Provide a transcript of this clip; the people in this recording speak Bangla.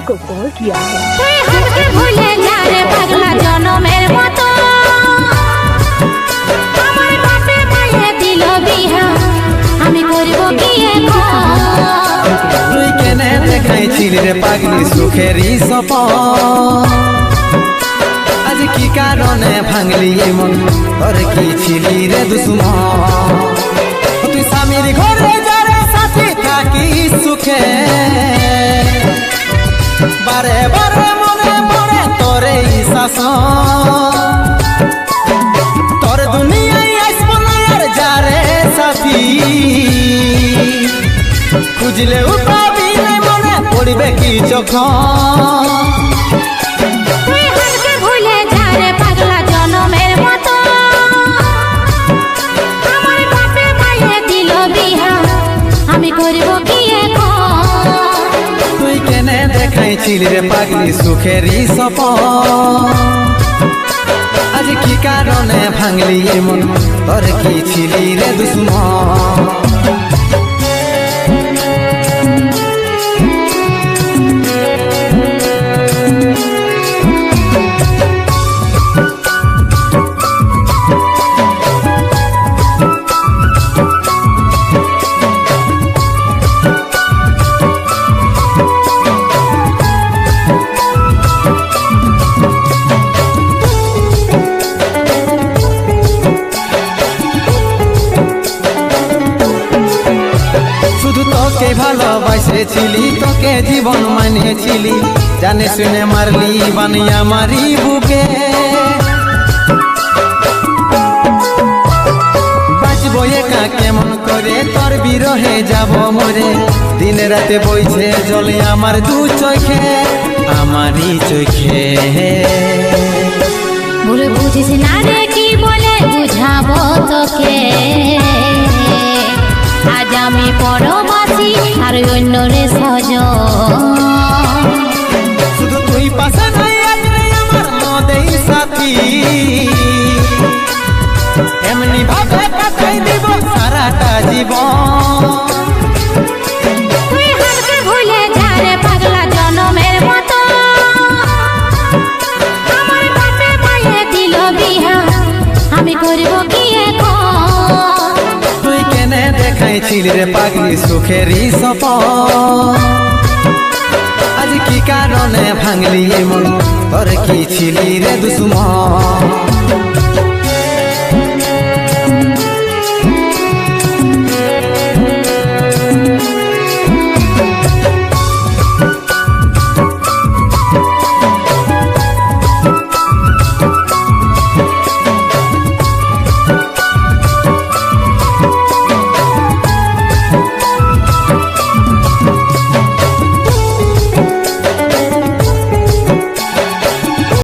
को कॉल किया है। हमके भूले जा रे पगला जनमेर मतो আমার বাপে মায়ে দিল বিহা আমি করব কি এখন তুই কেনে দেখাইছিলি রে পাগলি সুখেরই সপন আজ কি কারণে ভাঙলি মন তোর কি ছিলি রে দুশ্মন তুই স্বামীর ঘরে যারে সাথে থাকি সুখে বারে বারে মনে পড়ে তোর এই শাসন তোর দুনিয়ায় আসবো না আর যারে সাথী খুঁজলে পাবি না মনে পড়বে কি যখন তুই हमके ভুলে যা রে পাগলা জনমের মতো আমার বাপে মায়ে দিল বিহা আমি করব কি এখন তুই কেনে দেখাইছিলি রে পাগলি সুখেরই সপন আজ কি কারণে ভাঙলি মন তোর কি ছিলি রে দুশ্মন তোকে ভালোবাসেছিলি তোকে জীবন মানিয়েছিলি জানে শুনে মারলি বানিয়া মারি বুকে বাঁচবো একা কেমন করে তোর বিরহে যাব মরে দিন রাতে বইছে জলে আমার দু চোখে আমারই চোখে ভুল বুঝিস না রে কি বলে বুঝাবো তোকে আজ আমি পরবাসী আর অন্য রে সজন শুধু তুই পাশে নাই আজ রে আমার মদেই সাথী এমনি ভাবে কাটাই দিব সারাটা জীবন তুই हमके ভুলে যা রে পাগলা জনমের মতো আমার বাপে মায়ে দিল বিহা আমি করব কি এখন তুই কেনে দেখাইছিলি রে পাগলি সুখেরই সপন আজ কি কারণে ভাঙলি মন তোর কি ছিলি রে দুশ্মন